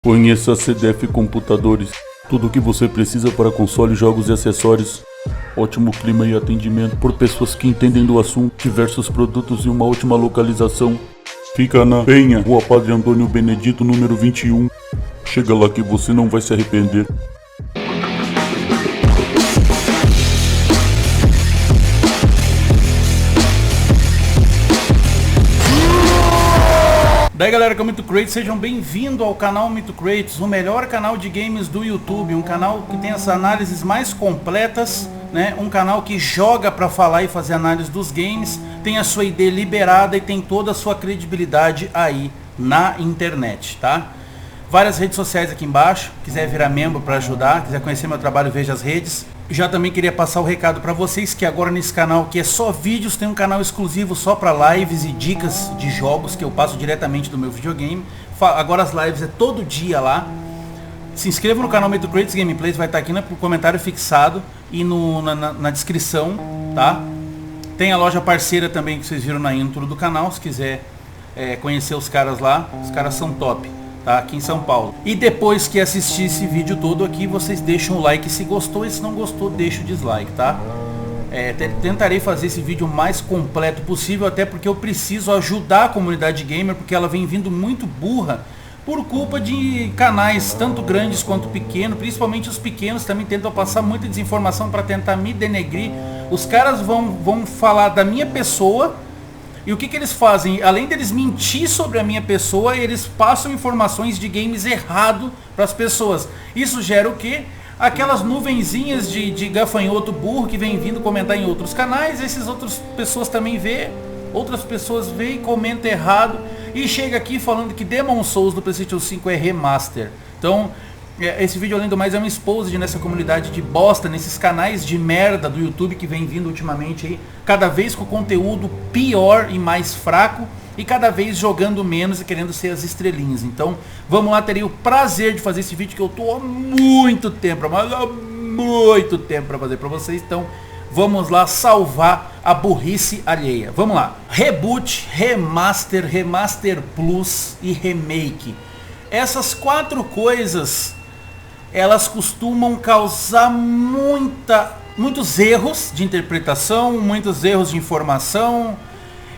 Conheça a CDF Computadores. Tudo o que você precisa para console, jogos e acessórios. Ótimo clima e atendimento por pessoas que entendem do assunto. Diversos produtos e uma ótima localização. Fica na Penha, Rua Padre Antônio Benedito, número 21. Chega lá que você não vai se arrepender. Daí galera, que é o Mito Creates, sejam bem-vindos ao canal Mito Creates, o melhor canal de games do YouTube, um canal que tem as análises mais completas, né? Um canal que joga para falar e fazer análise dos games, tem a sua ID liberada e tem toda a sua credibilidade aí na internet, tá? Várias redes sociais aqui embaixo, quiser virar membro para ajudar, quiser conhecer meu trabalho, veja as redes. Já também queria passar o recado para vocês que agora nesse canal que é só vídeos, tem um canal exclusivo só para lives e dicas de jogos que eu passo diretamente do meu videogame. Agora as lives é todo dia lá. Se inscreva no canal Mito Creates Gameplays, vai estar aqui no comentário fixado e na descrição, tá? Tem a loja parceira também que vocês viram na intro do canal, se quiser conhecer os caras lá, os caras são top. Tá, aqui em São Paulo. E depois que assistir esse vídeo todo aqui, vocês deixam o like se gostou, e se não gostou, deixa o dislike, tá? Tentarei fazer esse vídeo o mais completo possível, até porque eu preciso ajudar a comunidade gamer, porque ela vem vindo muito burra por culpa de canais tanto grandes quanto pequenos, principalmente os pequenos também tentam passar muita desinformação para tentar me denegrir. Os caras vão falar da minha pessoa. E o que eles fazem? Além deles mentir sobre a minha pessoa, eles passam informações de games errado para as pessoas. Isso gera o quê? Aquelas nuvenzinhas de gafanhoto burro que vem vindo comentar em outros canais. Essas outras pessoas também vê, outras pessoas vê e comentam errado. E chega aqui falando que Demon's Souls do PlayStation 5 é remaster. Então, esse vídeo além do mais é um exposed nessa comunidade de bosta, nesses canais de merda do YouTube que vem vindo ultimamente aí, cada vez com conteúdo pior e mais fraco, e cada vez jogando menos e querendo ser as estrelinhas. Então vamos lá, terei o prazer de fazer esse vídeo que eu tô há muito tempo, mas há muito tempo para fazer para vocês. Então vamos lá salvar a burrice alheia. Vamos lá. Reboot, remaster, remaster plus e remake. Essas quatro coisas, elas costumam causar muitos erros de interpretação, muitos erros de informação.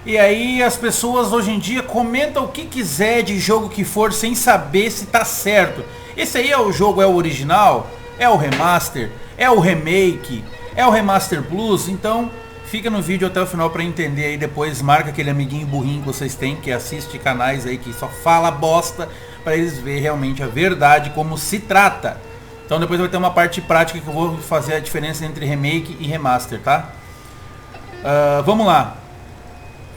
E aí as pessoas hoje em dia comentam o que quiser de jogo que for sem saber se tá certo. Esse aí é o jogo, é o original? É o remaster? É o remake? É o remaster plus? Então fica no vídeo até o final para entender aí. Depois marca aquele amiguinho burrinho que vocês têm, que assiste canais aí que só fala bosta, para eles verem realmente a verdade como se trata. Então depois vai ter uma parte prática que eu vou fazer a diferença entre remake e remaster, tá? Vamos lá.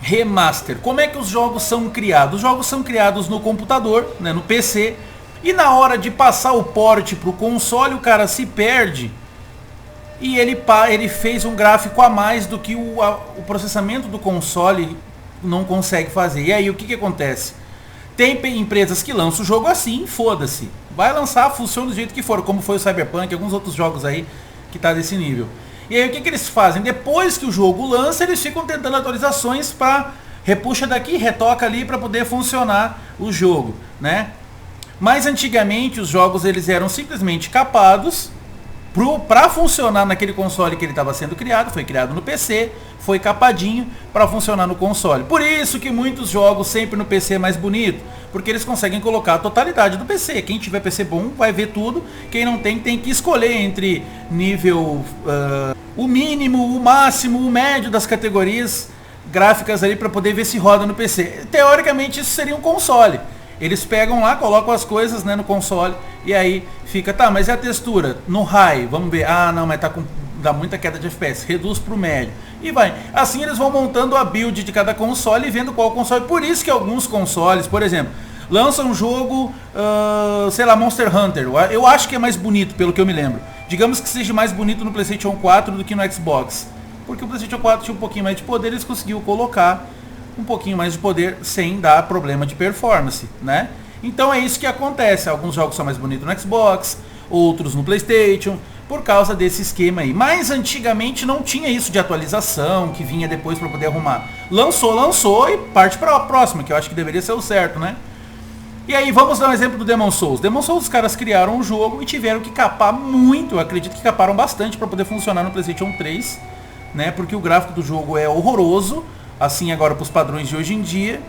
Remaster. Como é que os jogos são criados? Os jogos são criados no computador, né, no PC, e na hora de passar o port para o console, o cara se perde e ele fez um gráfico a mais do que o processamento do console não consegue fazer. E aí o que acontece? Tem empresas que lançam o jogo assim, foda-se. Vai lançar, funciona do jeito que for, como foi o Cyberpunk e alguns outros jogos aí que tá desse nível. E aí o que eles fazem? Depois que o jogo lança, eles ficam tentando atualizações para repuxa daqui, retoca ali para poder funcionar o jogo, né? Mas antigamente os jogos eles eram simplesmente capados para funcionar naquele console que ele estava sendo criado, foi criado no PC, foi capadinho para funcionar no console. Por isso que muitos jogos sempre no PC é mais bonito, porque eles conseguem colocar a totalidade do PC. Quem tiver PC bom vai ver tudo, quem não tem que escolher entre nível o mínimo, o máximo, o médio das categorias gráficas ali para poder ver se roda no PC. Teoricamente isso seria um console. Eles pegam lá, colocam as coisas, né, no console e aí fica, tá, mas e a textura? No high, vamos ver, não, mas dá muita queda de FPS, reduz pro médio. E vai. Assim eles vão montando a build de cada console e vendo qual console. Por isso que alguns consoles, por exemplo, lançam um jogo, sei lá, Monster Hunter. Eu acho que é mais bonito, pelo que eu me lembro. Digamos que seja mais bonito no PlayStation 4 do que no Xbox. Porque o PlayStation 4 tinha um pouquinho mais de poder, eles conseguiram colocar um pouquinho mais de poder sem dar problema de performance, né? Então é isso que acontece. Alguns jogos são mais bonitos no Xbox, outros no PlayStation, por causa desse esquema aí. Mas antigamente não tinha isso de atualização, que vinha depois para poder arrumar. Lançou e parte para a próxima, que eu acho que deveria ser o certo, né? E aí vamos dar um exemplo do Demon's Souls. Demon's Souls, os caras criaram um jogo e tiveram que capar muito, eu acredito que caparam bastante para poder funcionar no PlayStation 3, né? Porque o gráfico do jogo é horroroso, assim agora para os padrões de hoje em dia,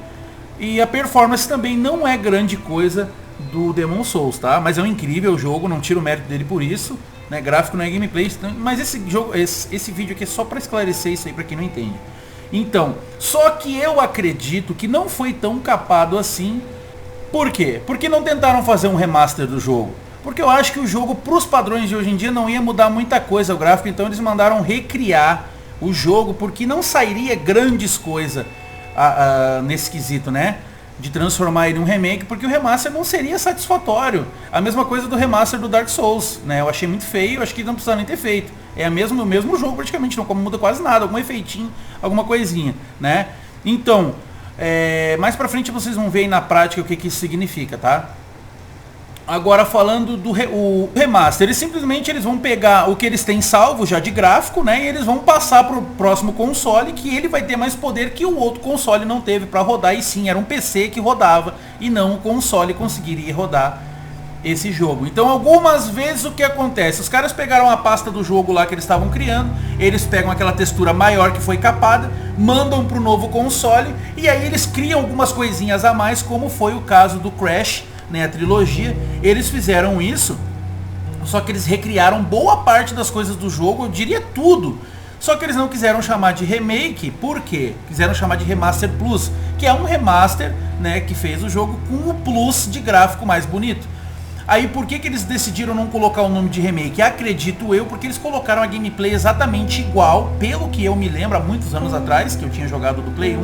e a performance também não é grande coisa do Demon's Souls, tá? Mas é um incrível jogo, não tiro o mérito dele por isso, né? Gráfico não é gameplay, mas esse jogo, esse vídeo aqui é só para esclarecer isso aí para quem não entende. Então, só que eu acredito que não foi tão capado assim. Por quê? Porque não tentaram fazer um remaster do jogo. Porque eu acho que o jogo, para os padrões de hoje em dia, não ia mudar muita coisa o gráfico. Então eles mandaram recriar o jogo, porque não sairia grandes coisas nesse quesito, né? De transformar ele em um remake, porque o remaster não seria satisfatório. A mesma coisa do remaster do Dark Souls, né? Eu achei muito feio, acho que não precisava nem ter feito. É o mesmo jogo praticamente, não muda quase nada, algum efeitinho, alguma coisinha, né? Então... mais pra frente vocês vão ver aí na prática o que isso significa, tá? Agora falando do remaster, eles vão pegar o que eles têm salvo já de gráfico, né? E eles vão passar pro próximo console, que ele vai ter mais poder que o outro console não teve pra rodar. E sim, era um PC que rodava e não o console conseguiria rodar esse jogo. Então algumas vezes o que acontece? Os caras pegaram a pasta do jogo lá que eles estavam criando, eles pegam aquela textura maior que foi capada, mandam pro novo console e aí eles criam algumas coisinhas a mais, como foi o caso do Crash, né, a trilogia. Eles fizeram isso, só que eles recriaram boa parte das coisas do jogo, eu diria tudo. Só que eles não quiseram chamar de remake, por quê? Quiseram chamar de Remaster Plus, que é um remaster, né, que fez o jogo com o plus de gráfico mais bonito. Aí por que eles decidiram não colocar o nome de remake? Acredito eu, porque eles colocaram a gameplay exatamente igual, pelo que eu me lembro, há muitos anos atrás, que eu tinha jogado do Play 1,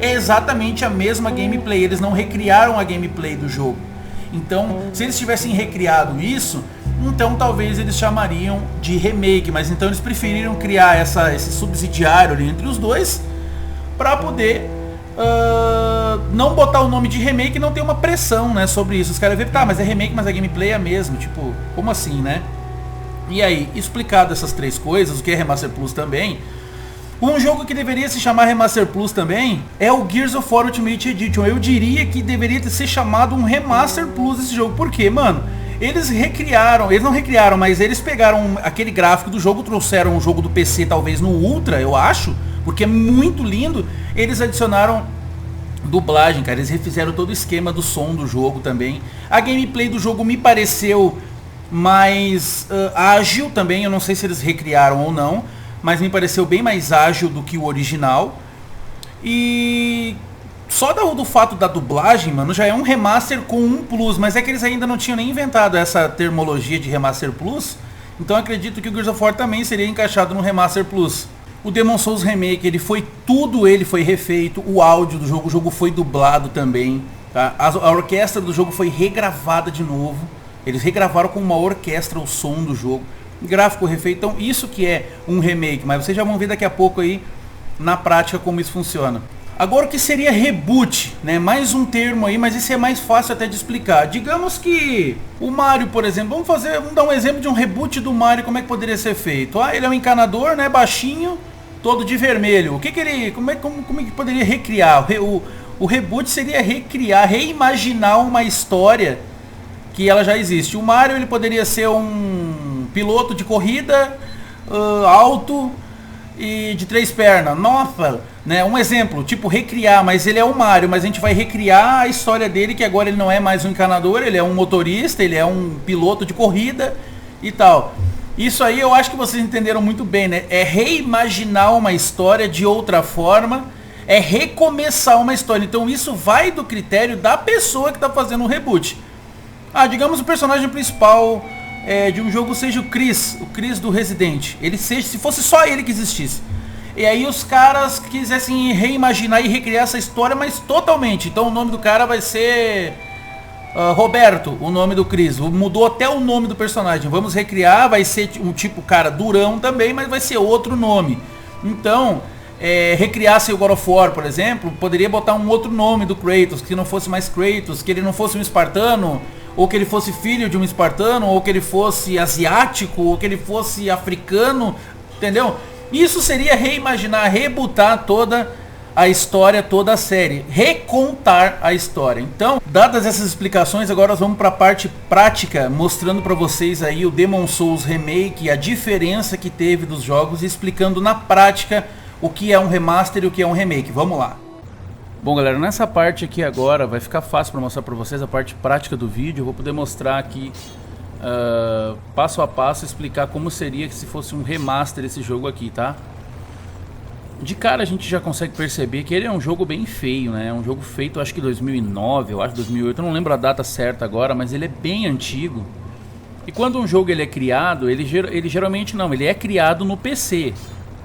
é exatamente a mesma gameplay, eles não recriaram a gameplay do jogo. Então, se eles tivessem recriado isso, então talvez eles chamariam de remake, mas então eles preferiram criar esse subsidiário ali entre os dois, para poder... não botar o nome de remake e não ter uma pressão, né, sobre isso. Os caras veem, tá, mas é remake, mas a gameplay é a mesma, tipo, como assim, né? E aí, explicado essas três coisas, o que é Remaster Plus também, um jogo que deveria se chamar Remaster Plus também é o Gears of War Ultimate Edition. Eu diria que deveria ser chamado um Remaster Plus esse jogo. Por quê, mano? Eles não recriaram, mas eles pegaram aquele gráfico do jogo, trouxeram o jogo do PC talvez no Ultra, eu acho, porque é muito lindo. Eles adicionaram dublagem, cara, eles refizeram todo o esquema do som do jogo também. A gameplay do jogo me pareceu mais ágil também, eu não sei se eles recriaram ou não, mas me pareceu bem mais ágil do que o original. E só do fato da dublagem, mano, já é um remaster com um plus, mas é que eles ainda não tinham nem inventado essa termologia de remaster plus, então acredito que o Gears of War também seria encaixado no remaster plus. O Demon's Souls Remake, ele foi refeito, o áudio do jogo, o jogo foi dublado também, tá? A orquestra do jogo foi regravada de novo, eles regravaram com uma orquestra o som do jogo, gráfico refeito, então isso que é um remake, mas vocês já vão ver daqui a pouco aí, na prática, como isso funciona. Agora o que seria reboot, né? Mais um termo aí, mas esse é mais fácil até de explicar. Digamos que o Mario, por exemplo, vamos dar um exemplo de um reboot do Mario, como é que poderia ser feito? Ele é um encanador, né, baixinho, todo de vermelho. Como é que poderia recriar? O reboot seria reimaginar uma história que ela já existe. O Mario, ele poderia ser um piloto de corrida, alto e de 3 pernas. Nossa, né? Um exemplo, tipo recriar, mas ele é o Mario, mas a gente vai recriar a história dele, que agora ele não é mais um encanador, ele é um motorista, ele é um piloto de corrida e tal. Isso aí eu acho que vocês entenderam muito bem, né? É reimaginar uma história de outra forma, é recomeçar uma história. Então isso vai do critério da pessoa que está fazendo o reboot. Digamos o personagem principal de um jogo seja o Chris do Resident. Se fosse só ele que existisse. E aí os caras quisessem reimaginar e recriar essa história, mas totalmente. Então o nome do cara vai ser... Roberto, o nome do Chris, mudou até o nome do personagem. Vamos recriar, vai ser um tipo cara durão também, mas vai ser outro nome. Então, recriasse o God of War, por exemplo, poderia botar um outro nome do Kratos, que não fosse mais Kratos, que ele não fosse um espartano, ou que ele fosse filho de um espartano, ou que ele fosse asiático, ou que ele fosse africano, entendeu? Isso seria reimaginar, rebootar toda a história toda a série, recontar a história. Então, dadas essas explicações, agora nós vamos para a parte prática, mostrando para vocês aí o Demon's Souls Remake, a diferença que teve dos jogos e explicando na prática o que é um remaster e o que é um remake. Vamos lá. Bom, galera, nessa parte aqui agora vai ficar fácil para mostrar para vocês a parte prática do vídeo. Eu vou poder mostrar aqui passo a passo, explicar como seria se fosse um remaster esse jogo aqui, tá? De cara a gente já consegue perceber que ele é um jogo bem feio, né? É um jogo feito, acho que 2009, eu acho 2008, eu não lembro a data certa agora, mas ele é bem antigo. E quando um jogo ele é criado, ele geralmente não, ele é criado no PC,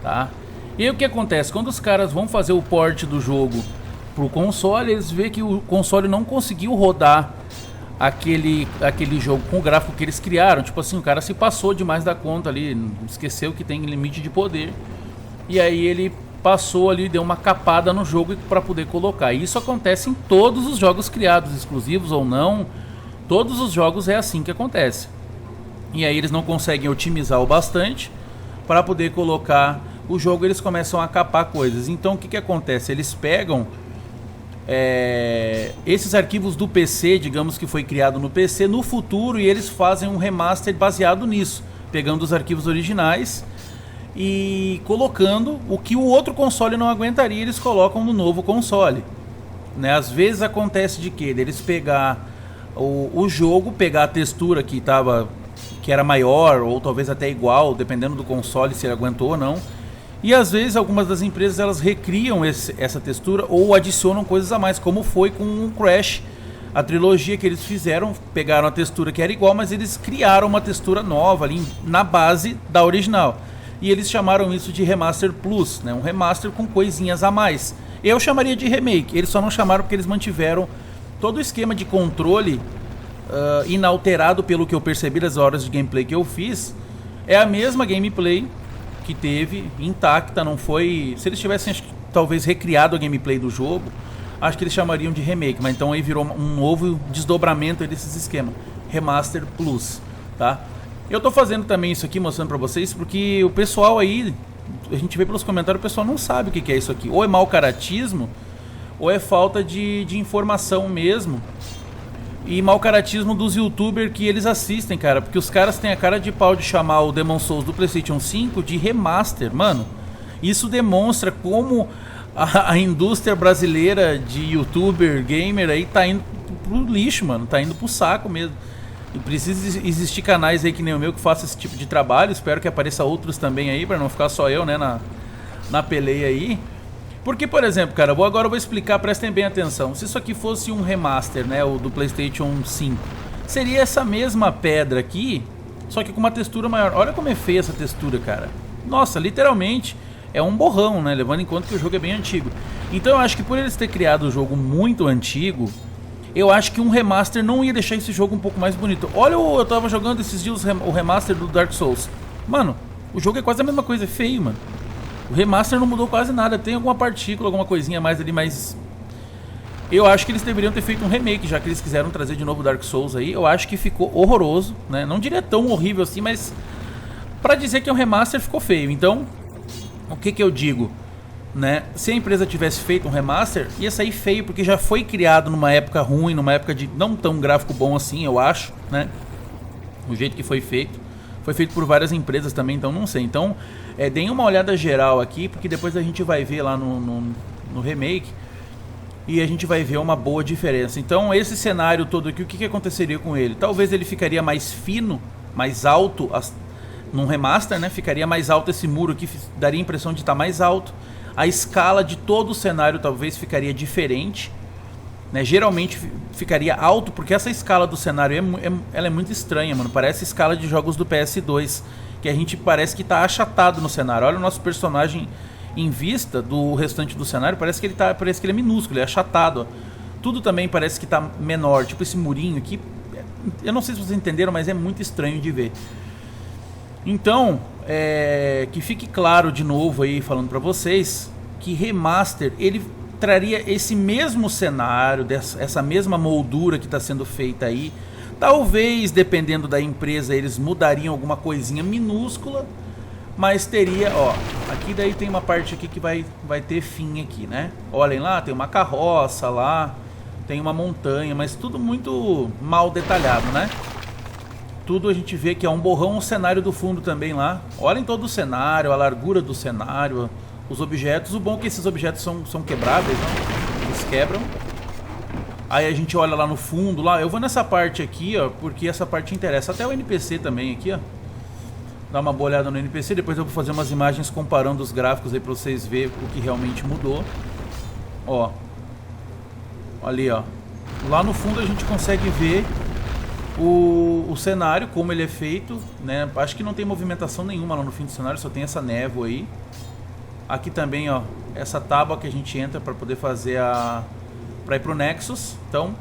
tá? E aí o que acontece? Quando os caras vão fazer o port do jogo pro console, eles veem que o console não conseguiu rodar aquele jogo com o gráfico que eles criaram. Tipo assim, o cara se passou demais da conta ali, esqueceu que tem limite de poder. E aí ele passou ali, deu uma capada no jogo para poder colocar. E isso acontece em todos os jogos criados, exclusivos ou não. Todos os jogos é assim que acontece. E aí eles não conseguem otimizar o bastante para poder colocar o jogo, eles começam a capar coisas. Então o que acontece? Eles pegam esses arquivos do PC, digamos que foi criado no PC, no futuro, e eles fazem um remaster baseado nisso, pegando os arquivos originais e colocando o que o outro console não aguentaria, eles colocam no novo console, né? Às vezes acontece de que eles pegar o jogo, pegar a textura que era maior ou talvez até igual, dependendo do console se ele aguentou ou não. E às vezes algumas das empresas elas recriam essa textura ou adicionam coisas a mais, como foi com o Crash, a trilogia que eles fizeram, pegaram a textura que era igual, mas eles criaram uma textura nova ali na base da original. E eles chamaram isso de Remaster Plus, né? Um remaster com coisinhas a mais. Eu chamaria de remake, eles só não chamaram porque eles mantiveram todo o esquema de controle inalterado, pelo que eu percebi das horas de gameplay que eu fiz. É a mesma gameplay que teve, intacta, não foi... Se eles tivessem, acho que, talvez recriado a gameplay do jogo, acho que eles chamariam de remake, mas então aí virou um novo desdobramento desses esquemas, Remaster Plus, tá? Eu tô fazendo também isso aqui, mostrando pra vocês, porque o pessoal aí, a gente vê pelos comentários, o pessoal não sabe o que é isso aqui. Ou é mau caratismo, ou é falta de informação mesmo. E mau caratismo dos youtubers que eles assistem, cara. Porque os caras têm a cara de pau de chamar o Demon's Souls do PlayStation 5 de remaster, mano. Isso demonstra como a indústria brasileira de youtuber, gamer aí tá indo pro lixo, mano. Tá indo pro saco mesmo. E precisa existir canais aí que nem o meu que faça esse tipo de trabalho. Espero que apareça outros também aí, pra não ficar só eu, né, na peleia aí. Porque, por exemplo, cara, agora eu vou explicar, prestem bem atenção. Se isso aqui fosse um remaster, né, o do PlayStation 5, seria essa mesma pedra aqui, só que com uma textura maior. Olha como é feia essa textura, cara. Nossa, literalmente é um borrão, né, levando em conta que o jogo é bem antigo. Então eu acho que por eles terem criado o jogo muito antigo, eu acho que um remaster não ia deixar esse jogo um pouco mais bonito. Olha, eu tava jogando esses dias o remaster do Dark Souls. Mano, o jogo é quase a mesma coisa, é feio, mano. O remaster não mudou quase nada, tem alguma partícula, alguma coisinha a mais ali, mas eu acho que eles deveriam ter feito um remake, já que eles quiseram trazer de novo Dark Souls aí. Eu acho que ficou horroroso, né? Não diria tão horrível assim, mas pra dizer que é um remaster ficou feio. Então, o que eu digo, né? Se a empresa tivesse feito um remaster, ia sair feio, porque já foi criado numa época ruim, numa época de não tão gráfico bom assim, eu acho, né? O jeito que foi feito. Foi feito por várias empresas também, então não sei. Então, deem uma olhada geral aqui, porque depois a gente vai ver lá no remake e a gente vai ver uma boa diferença. Então, esse cenário todo aqui, o que aconteceria com ele? Talvez ele ficaria mais fino, mais alto num remaster, né? Ficaria mais alto esse muro aqui, daria a impressão de estar mais alto. A escala de todo o cenário talvez ficaria diferente, né? Geralmente ficaria alto, porque essa escala do cenário ela é muito estranha, mano. Parece a escala de jogos do PS2, que a gente parece que tá achatado no cenário. Olha o nosso personagem em vista do restante do cenário, parece que ele é minúsculo, ele é achatado, ó. Tudo também parece que tá menor, tipo esse murinho aqui. Eu não sei se vocês entenderam, mas é muito estranho de ver. Então, que fique claro de novo aí, falando pra vocês, que remaster, ele traria esse mesmo cenário, essa mesma moldura que está sendo feita aí. Talvez, dependendo da empresa, eles mudariam alguma coisinha minúscula, Mas teria, ó, aqui daí tem uma parte aqui que vai ter fim aqui, né? Olhem lá, tem uma carroça lá, tem uma montanha, mas tudo muito mal detalhado, né? Tudo a gente vê que é um borrão, um cenário do fundo também lá. Olhem todo o cenário, a largura do cenário, os objetos. O bom é que esses objetos são quebráveis, né? Eles quebram. Aí a gente olha lá no fundo, lá. Eu vou nessa parte aqui, ó, porque essa parte interessa. Até o NPC também aqui, ó. Dá uma boa olhada no NPC, depois eu vou fazer umas imagens comparando os gráficos aí pra vocês verem o que realmente mudou. Ó. Ali, ó. Lá no fundo a gente consegue ver o cenário, como ele é feito, né? Acho que não tem movimentação nenhuma lá no fim do cenário, só tem essa névoa aí. Aqui também, ó, essa tábua que a gente entra pra poder fazer pra ir pro Nexus. Então,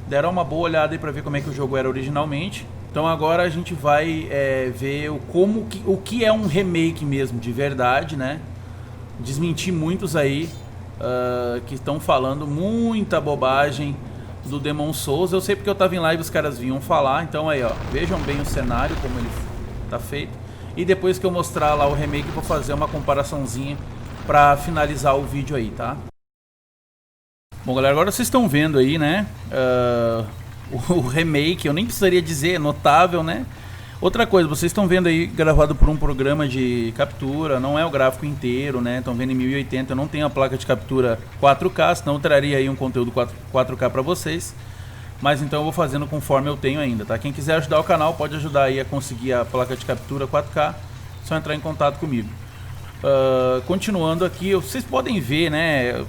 deram uma boa olhada aí pra ver como é que o jogo era originalmente. Então agora a gente vai ver o que é um remake mesmo, de verdade, né? Desmentir muitos aí que estão falando muita bobagem do Demon Souls. Eu sei porque eu tava em live, os caras vinham falar. Então aí, ó, vejam bem o cenário, como ele tá feito. E depois que eu mostrar lá o remake, eu vou fazer uma comparaçãozinha pra finalizar o vídeo aí, tá? Bom, galera, agora vocês estão vendo aí, né? O remake, eu nem precisaria dizer, é notável, né? Outra coisa, vocês estão vendo aí gravado por um programa de captura, não é o gráfico inteiro, né? Estão vendo em 1080, eu não tenho a placa de captura 4K, senão eu traria aí um conteúdo 4K para vocês. Mas então eu vou fazendo conforme eu tenho ainda, tá? Quem quiser ajudar o canal pode ajudar aí a conseguir a placa de captura 4K, só entrar em contato comigo. Continuando aqui, vocês podem ver, né?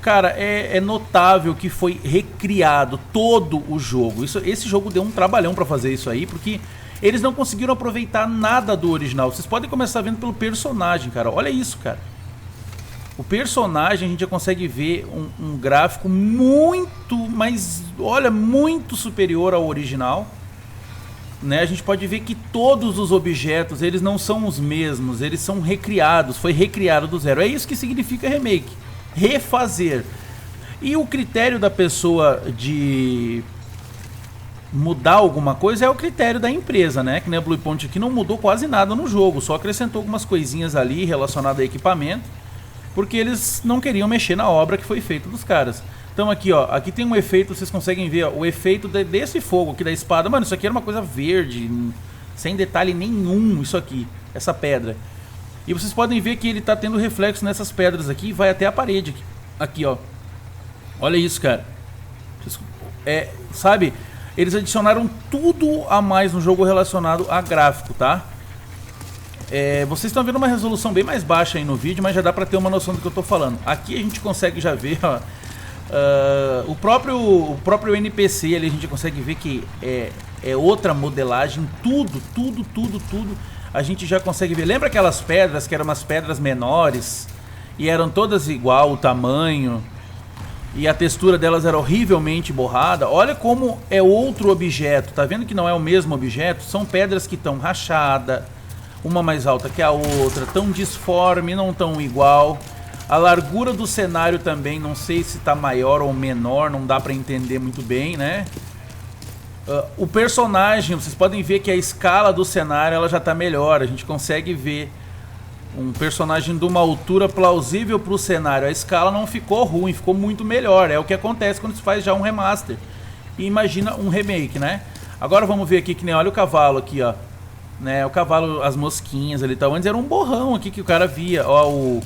Cara, é notável que foi recriado todo o jogo. Esse jogo deu um trabalhão pra fazer isso aí, porque eles não conseguiram aproveitar nada do original. Vocês podem começar vendo pelo personagem, cara. Olha isso, cara. O personagem a gente já consegue ver um gráfico muito, mas olha, muito superior ao original, né? A gente pode ver que todos os objetos, eles não são os mesmos, eles são recriados, foi recriado do zero. É isso que significa remake. Refazer. E o critério da pessoa de mudar alguma coisa é o critério da empresa, né? Que nem a Bluepoint aqui não mudou quase nada no jogo, só acrescentou algumas coisinhas ali relacionadas a equipamento, porque eles não queriam mexer na obra que foi feita dos caras. Então aqui, ó, aqui tem um efeito, vocês conseguem ver, ó, o efeito desse fogo aqui da espada. Mano, isso aqui era uma coisa verde, sem detalhe nenhum, isso aqui, essa pedra. E vocês podem ver que ele tá tendo reflexo nessas pedras aqui e vai até a parede. Aqui, ó. Olha isso, cara. Sabe? Eles adicionaram tudo a mais no jogo relacionado a gráfico, tá? Vocês estão vendo uma resolução bem mais baixa aí no vídeo, mas já dá pra ter uma noção do que eu tô falando. Aqui a gente consegue já ver, ó, o próprio NPC ali, a gente consegue ver que é outra modelagem. Tudo a gente já consegue ver. Lembra aquelas pedras que eram umas pedras menores e eram todas igual o tamanho e a textura delas era horrivelmente borrada? Olha como é outro objeto. Tá vendo que não é o mesmo objeto? São pedras que estão rachadas, uma mais alta que a outra, tão disforme, não tão igual. A largura do cenário também, não sei se tá maior ou menor, não dá pra entender muito bem, né? O personagem, vocês podem ver que a escala do cenário ela já tá melhor. A gente consegue ver um personagem de uma altura plausível para o cenário. A escala não ficou ruim, ficou muito melhor. É o que acontece quando se faz já um remaster. E imagina um remake, né? Agora vamos ver aqui que nem, olha o cavalo aqui, ó. Né, o cavalo, as mosquinhas ali e tal. Antes era um borrão aqui que o cara via. Ó,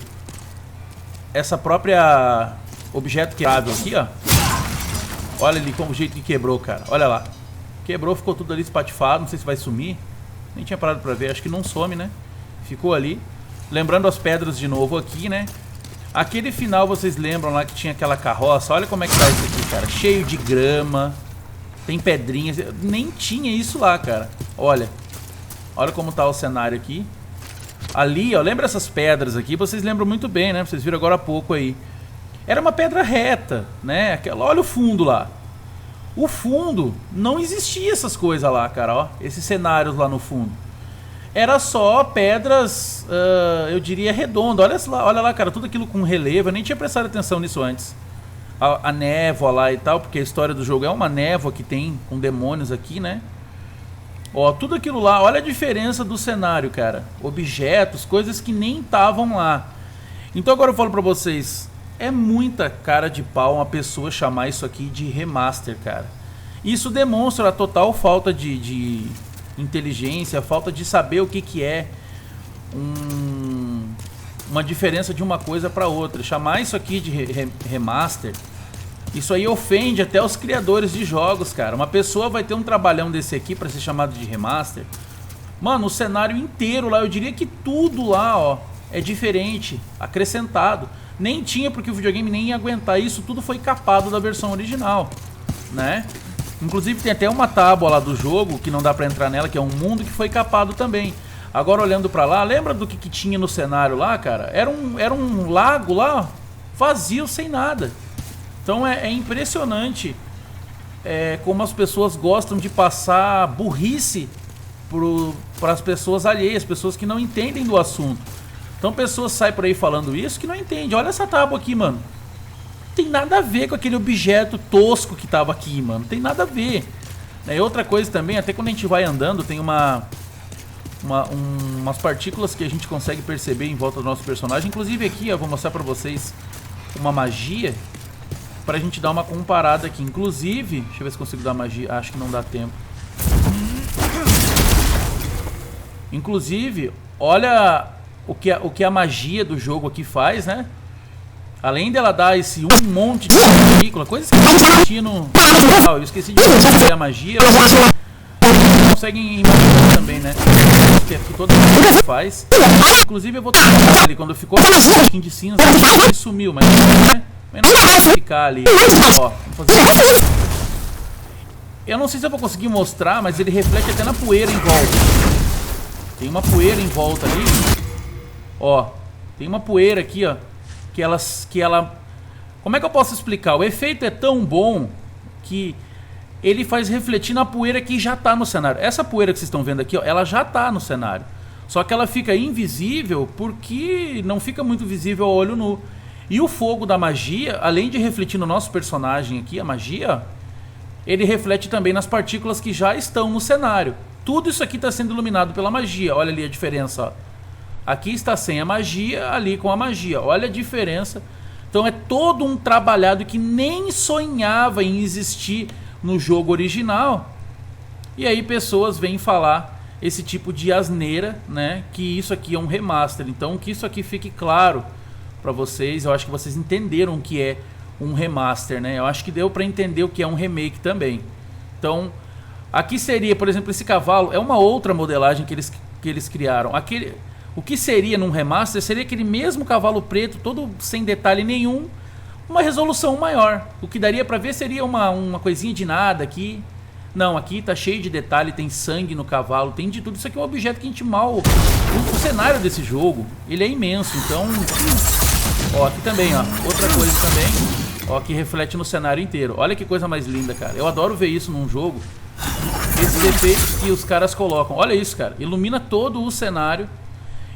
essa própria objeto quebrado aqui, ó. Olha ali como o jeito que quebrou, cara. Olha lá. Quebrou, ficou tudo ali espatifado. Não sei se vai sumir. Nem tinha parado pra ver. Acho que não some, né? Ficou ali. Lembrando as pedras de novo aqui, né? Aquele final, vocês lembram lá que tinha aquela carroça? Olha como é que tá isso aqui, cara. Cheio de grama. Tem pedrinhas. Nem tinha isso lá, cara. Olha. Olha como tá o cenário aqui. Ali, ó. Lembra essas pedras aqui? Vocês lembram muito bem, né? Vocês viram agora há pouco aí. Era uma pedra reta, né? Olha o fundo lá. O fundo, não existia essas coisas lá, cara, ó. Esses cenários lá no fundo. Era só pedras, eu diria, redondas. Olha lá, cara, tudo aquilo com relevo. Eu nem tinha prestado atenção nisso antes. A névoa lá e tal, porque a história do jogo é uma névoa que tem com demônios aqui, né? Ó, tudo aquilo lá, olha a diferença do cenário, cara. Objetos, coisas que nem estavam lá. Então agora eu falo pra vocês, é muita cara de pau uma pessoa chamar isso aqui de remaster, cara. Isso demonstra a total falta de inteligência, a falta de saber o que é uma diferença de uma coisa para outra. Chamar isso aqui de remaster, isso aí ofende até os criadores de jogos, cara. Uma pessoa vai ter um trabalhão desse aqui para ser chamado de remaster. Mano, o cenário inteiro lá, eu diria que tudo lá, ó, é diferente, acrescentado. Nem tinha, porque o videogame nem ia aguentar isso, tudo foi capado da versão original, né? Inclusive tem até uma tábua lá do jogo, que não dá pra entrar nela, que é um mundo que foi capado também. Agora olhando pra lá, lembra do que tinha no cenário lá, cara? Era um lago lá, vazio, sem nada. Então é impressionante como as pessoas gostam de passar burrice para as pessoas alheias, pessoas que não entendem do assunto. Então pessoas saem por aí falando isso que não entendem. Olha essa tábua aqui, mano. Não tem nada a ver com aquele objeto tosco que tava aqui, mano. Não tem nada a ver. Outra coisa também, até quando a gente vai andando, tem umas partículas que a gente consegue perceber em volta do nosso personagem. Inclusive aqui, eu vou mostrar pra vocês uma magia pra gente dar uma comparada aqui. Inclusive, deixa eu ver se consigo dar magia. Acho que não dá tempo. Inclusive, olha o que a magia do jogo aqui faz, né? Além dela dar esse monte de partícula, coisas que eu esqueci no... Eu esqueci de fazer a magia. Vocês conseguem imaginar também, né? Que toda magia faz. Inclusive eu vou tocar ali, quando ficou um pouquinho de cinza, ele sumiu, mas né? Mas não vai ficar ali. Ó, vamos fazer. Eu não sei se eu vou conseguir mostrar, mas ele reflete até na poeira em volta. Tem uma poeira em volta ali. Ó, tem uma poeira aqui, ó. Que ela... Como é que eu posso explicar? O efeito é tão bom que ele faz refletir na poeira que já tá no cenário. Essa poeira que vocês estão vendo aqui, ó, ela já tá no cenário. Só que ela fica invisível porque não fica muito visível ao olho nu. E o fogo da magia, além de refletir no nosso personagem aqui, a magia, ele reflete também nas partículas que já estão no cenário. Tudo isso aqui está sendo iluminado pela magia. Olha ali a diferença, ó. Aqui está sem a magia, ali com a magia. Olha a diferença. Então é todo um trabalhado que nem sonhava em existir no jogo original. E aí pessoas vêm falar esse tipo de asneira, né? Que isso aqui é um remaster. Então que isso aqui fique claro para vocês. Eu acho que vocês entenderam o que é um remaster, né? Eu acho que deu para entender o que é um remake também. Então aqui seria, por exemplo, esse cavalo. É uma outra modelagem que eles criaram. O que seria num remaster seria aquele mesmo cavalo preto, todo sem detalhe nenhum, uma resolução maior. O que daria pra ver seria uma coisinha de nada aqui. Não, aqui tá cheio de detalhe, tem sangue no cavalo, tem de tudo. Isso aqui é um objeto que a gente mal... O cenário desse jogo, ele é imenso, então... Ó, aqui também, ó, outra coisa também, ó, que reflete no cenário inteiro. Olha que coisa mais linda, cara. Eu adoro ver isso num jogo. Esses efeitos que os caras colocam. Olha isso, cara. Ilumina todo o cenário.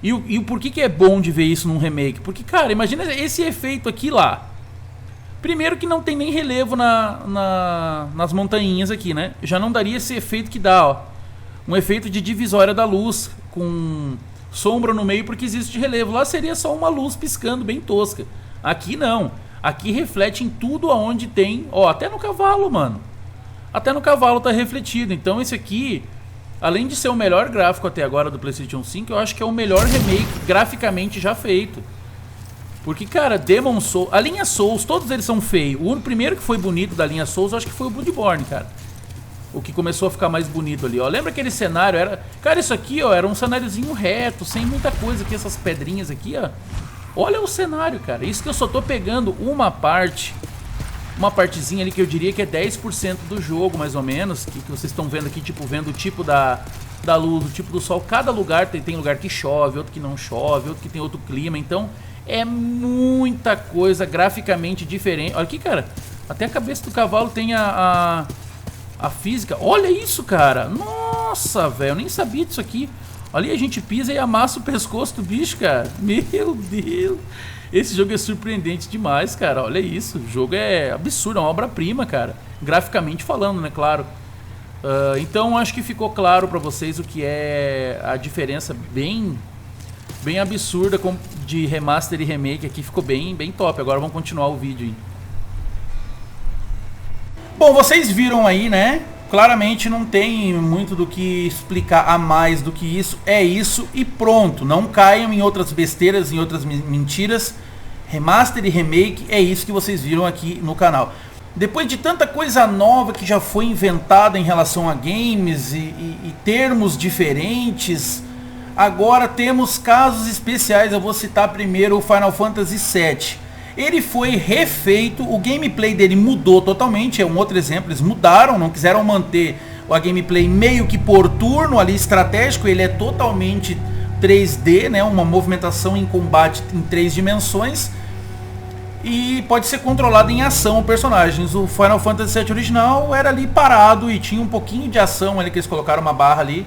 E o porquê que é bom de ver isso num remake? Porque, cara, imagina esse efeito aqui lá. Primeiro que não tem nem relevo nas montanhas aqui, né? Já não daria esse efeito que dá, ó. Um efeito de divisória da luz, com sombra no meio, porque existe relevo. Lá seria só uma luz piscando, bem tosca. Aqui não. Aqui reflete em tudo aonde tem... Ó, até no cavalo, mano. Até no cavalo tá refletido. Então esse aqui... Além de ser o melhor gráfico até agora do PlayStation 5, eu acho que é o melhor remake graficamente já feito. Porque, cara, Demon Souls, a linha Souls, todos eles são feios. O primeiro que foi bonito da linha Souls, eu acho que foi o Bloodborne, cara. O que começou a ficar mais bonito ali, ó. Lembra aquele cenário? Cara, isso aqui, ó, era um cenáriozinho reto, sem muita coisa aqui, essas pedrinhas aqui, ó. Olha o cenário, cara. Isso que eu só tô pegando uma partezinha ali que eu diria que é 10% do jogo, mais ou menos, que vocês estão vendo aqui, tipo, vendo o tipo da luz, o tipo do sol. Cada lugar tem lugar que chove, outro que não chove, outro que tem outro clima. Então é muita coisa graficamente diferente. Olha aqui, cara, até a cabeça do cavalo tem a física. Olha isso, cara. Nossa, velho, eu nem sabia disso aqui. Ali a gente pisa e amassa o pescoço do bicho, cara. Meu Deus. Esse jogo é surpreendente demais, cara. Olha isso. O jogo é absurdo, é uma obra-prima, cara. Graficamente falando, né? Claro. Então acho que ficou claro para vocês o que é a diferença bem absurda de remaster e remake. Aqui ficou bem top. Agora vamos continuar o vídeo aí. Bom, vocês viram aí, né? Claramente não tem muito do que explicar a mais do que isso. É isso e pronto. Não caiam em outras besteiras, em outras mentiras. Remaster e remake é isso que vocês viram aqui no canal. Depois de tanta coisa nova que já foi inventada em relação a games e termos diferentes, agora temos casos especiais. Eu vou citar primeiro o Final Fantasy VII. Ele foi refeito, o gameplay dele mudou totalmente, é um outro exemplo. Eles mudaram, não quiseram manter a gameplay meio que por turno ali, estratégico. Ele é totalmente 3D, né? Uma movimentação em combate em 3 dimensões. E pode ser controlado em ação personagens. O Final Fantasy VII original era ali parado e tinha um pouquinho de ação ali, que eles colocaram uma barra ali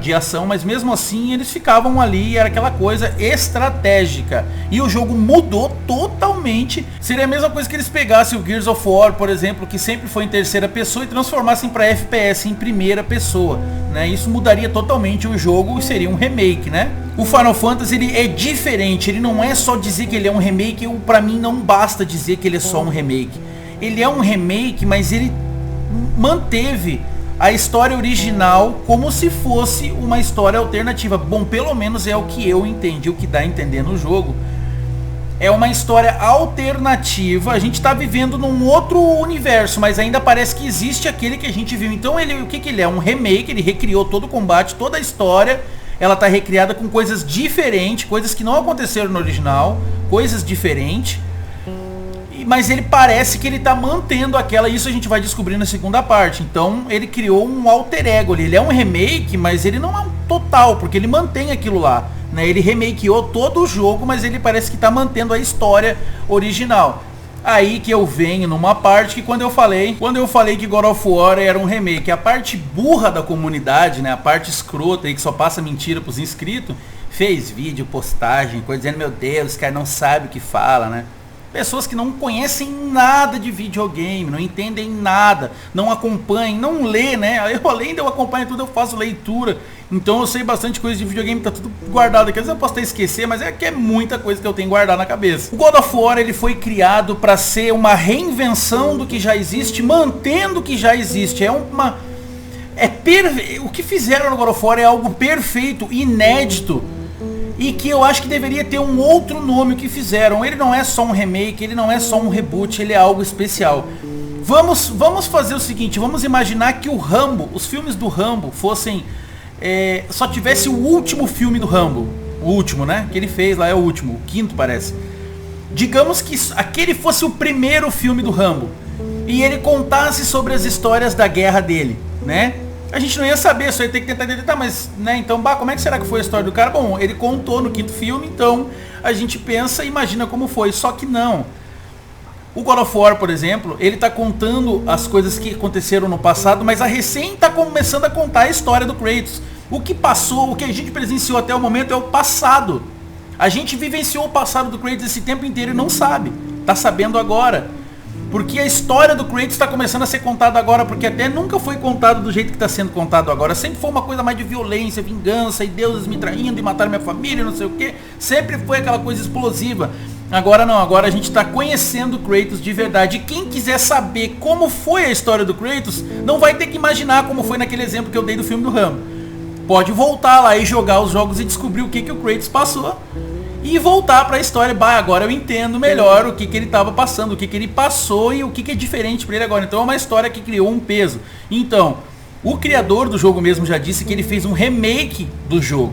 de ação, mas mesmo assim eles ficavam ali, era aquela coisa estratégica. E o jogo mudou totalmente. Seria a mesma coisa que eles pegassem o Gears of War, por exemplo, que sempre foi em terceira pessoa, e transformassem para FPS em primeira pessoa, né? Isso mudaria totalmente o jogo e seria um remake, né? O Final Fantasy ele é diferente, ele não é só dizer que ele é um remake. Para mim não basta dizer que ele é só um remake. Ele é um remake, mas ele manteve a história original como se fosse uma história alternativa. Bom, pelo menos é o que eu entendi, o que dá a entender no jogo. É uma história alternativa. A gente está vivendo num outro universo, mas ainda parece que existe aquele que a gente viu. Então o que ele é? Um remake, ele recriou todo o combate, toda a história. Ela está recriada com coisas diferentes, coisas que não aconteceram no original, coisas diferentes. Mas ele parece que ele está mantendo aquela, isso a gente vai descobrir na segunda parte. Então ele criou um alter ego, ele é um remake, mas ele não é um total, porque ele mantém aquilo lá, né? Ele remakeou todo o jogo, mas ele parece que está mantendo a história original. Aí que eu venho numa parte que quando eu falei que God of War era um remake, a parte burra da comunidade, né, a parte escrota aí que só passa mentira pros inscritos, fez vídeo, postagem, coisa dizendo, meu Deus, esse cara não sabe o que fala, né? Pessoas que não conhecem nada de videogame, não entendem nada, não acompanham, não lê, né? Eu, além de eu acompanhar tudo, eu faço leitura. Então eu sei bastante coisa de videogame, tá tudo guardado aqui. Às vezes eu posso até esquecer, mas é que é muita coisa que eu tenho guardado na cabeça. O God of War, ele foi criado para ser uma reinvenção do que já existe, mantendo o que já existe. O que fizeram no God of War é algo perfeito, inédito. E que eu acho que deveria ter um outro nome. O que fizeram. Ele não é só um remake, ele não é só um reboot, ele é algo especial. Vamos fazer o seguinte, vamos imaginar que o Rambo, os filmes do Rambo fossem... só tivesse o último filme do Rambo. O último, né? Que ele fez lá é o último, o quinto parece. Digamos que aquele fosse o primeiro filme do Rambo. E ele contasse sobre as histórias da guerra dele, né? A gente não ia saber, só ia ter que tentar acreditar, mas, né, então, como é que será que foi a história do cara? Bom, ele contou no quinto filme, então a gente pensa e imagina como foi, só que não. O God of War, por exemplo, ele tá contando as coisas que aconteceram no passado, mas a recém tá começando a contar a história do Kratos. O que passou, o que a gente presenciou até o momento é o passado. A gente vivenciou o passado do Kratos esse tempo inteiro e não sabe, tá sabendo agora. Porque a história do Kratos está começando a ser contada agora, porque até nunca foi contado do jeito que está sendo contado agora. Sempre foi uma coisa mais de violência, vingança, e deuses me traindo e mataram minha família, não sei o que. Sempre foi aquela coisa explosiva. Agora não, agora a gente está conhecendo o Kratos de verdade. E quem quiser saber como foi a história do Kratos, não vai ter que imaginar como foi naquele exemplo que eu dei do filme do Rambo. Pode voltar lá e jogar os jogos e descobrir o que o Kratos passou. E voltar para a história, agora eu entendo melhor o que ele estava passando, o que ele passou e o que é diferente para ele agora. Então é uma história que criou um peso. Então, o criador do jogo mesmo já disse que ele fez um remake do jogo.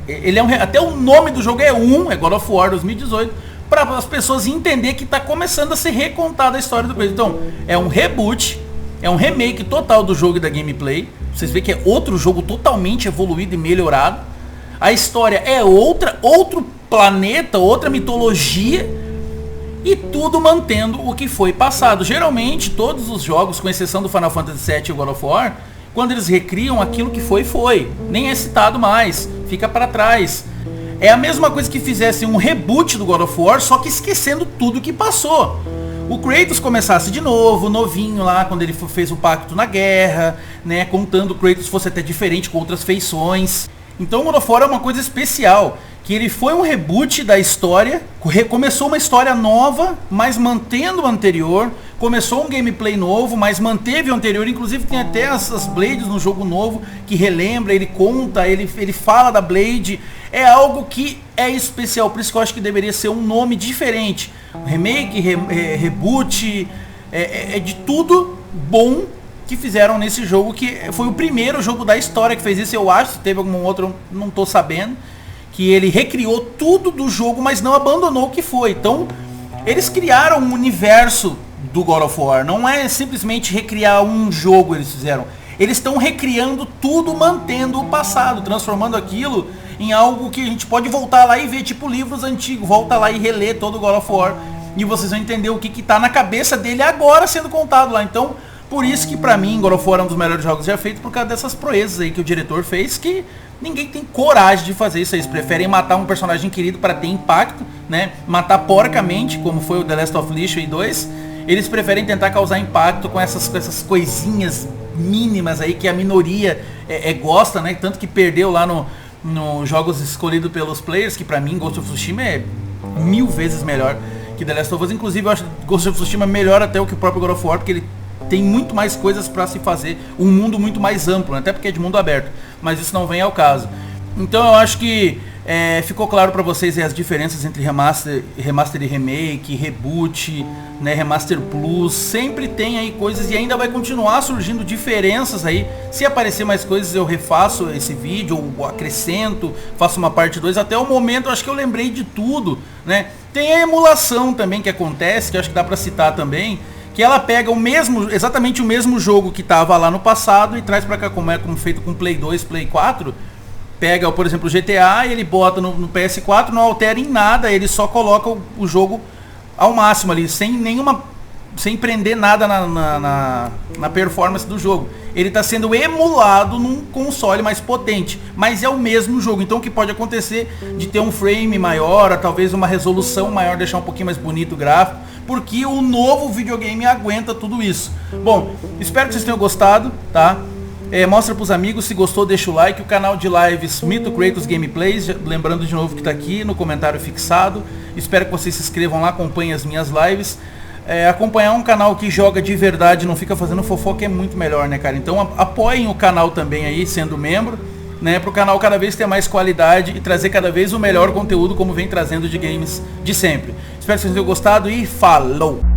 Ele até o nome do jogo é God of War 2018, para as pessoas entenderem que está começando a ser recontada a história do Kratos. Então, é um reboot, é um remake total do jogo e da gameplay. Vocês veem que é outro jogo totalmente evoluído e melhorado. A história é outro planeta, outra mitologia, e tudo mantendo o que foi passado. Geralmente todos os jogos, com exceção do Final Fantasy VII e o God of War, quando eles recriam aquilo que foi, nem é citado mais, fica para trás. É a mesma coisa que fizessem um reboot do God of War, só que esquecendo tudo que passou. o Kratos começasse de novo, novinho lá, quando ele fez o pacto na guerra, né, contando o Kratos fosse até diferente, com outras feições. Então o God of War é uma coisa especial, que ele foi um reboot da história, começou uma história nova, mas mantendo o anterior, começou um gameplay novo, mas manteve o anterior, inclusive tem até as Blades no jogo novo, que relembra, ele conta, ele fala da Blade, é algo que é especial, por isso que eu acho que deveria ser um nome diferente, remake, reboot, é de tudo bom que fizeram nesse jogo, que foi o primeiro jogo da história que fez isso, eu acho, se teve algum outro, eu não tô sabendo, que ele recriou tudo do jogo, mas não abandonou o que foi. Então, eles criaram um universo do God of War, não é simplesmente recriar um jogo, eles fizeram. Eles estão recriando tudo, mantendo o passado, transformando aquilo em algo que a gente pode voltar lá e ver, tipo livros antigos, volta lá e reler todo o God of War, e vocês vão entender o que tá na cabeça dele agora sendo contado lá. Então, por isso que pra mim God of War é um dos melhores jogos já feitos, por causa dessas proezas aí que o diretor fez, que ninguém tem coragem de fazer isso aí. Eles preferem matar um personagem querido para ter impacto, né? Matar porcamente, como foi o The Last of Us 2. Eles preferem tentar causar impacto com essas coisinhas mínimas aí que a minoria gosta, né? Tanto que perdeu lá no jogos escolhidos pelos players, que pra mim Ghost of Tsushima é 1000 vezes melhor que The Last of Us. Inclusive eu acho Ghost of Tsushima melhor até o que o próprio God of War, porque ele tem muito mais coisas para se fazer, um mundo muito mais amplo, né? Até porque é de mundo aberto, mas isso não vem ao caso. Então eu acho que ficou claro para vocês as diferenças entre remaster e remake, reboot, né, remaster plus, sempre tem aí coisas e ainda vai continuar surgindo diferenças aí. Se aparecer mais coisas eu refaço esse vídeo, ou acrescento, faço uma parte 2, até o momento eu acho que eu lembrei de tudo, né? Tem a emulação também que acontece, que eu acho que dá para citar também, que ela pega exatamente o mesmo jogo que estava lá no passado e traz para cá, como feito com Play 2, Play 4. Pega, por exemplo, o GTA e ele bota no PS4, não altera em nada, ele só coloca o jogo ao máximo ali, sem prender nada na performance do jogo. Ele está sendo emulado num console mais potente, mas é o mesmo jogo. Então o que pode acontecer de ter um frame maior, talvez uma resolução maior, deixar um pouquinho mais bonito o gráfico, porque o novo videogame aguenta tudo isso. Bom, espero que vocês tenham gostado, tá? Mostra pros amigos, se gostou deixa o like, o canal de lives Mytho Kratos Gameplays, lembrando de novo que tá aqui no comentário fixado. Espero que vocês se inscrevam lá, acompanhem as minhas lives. Acompanhar um canal que joga de verdade, não fica fazendo fofoca, é muito melhor, né, cara? Então apoiem o canal também aí, sendo membro, né, pro canal cada vez ter mais qualidade e trazer cada vez o melhor conteúdo como vem trazendo de games de sempre. Espero que vocês tenham gostado e falou!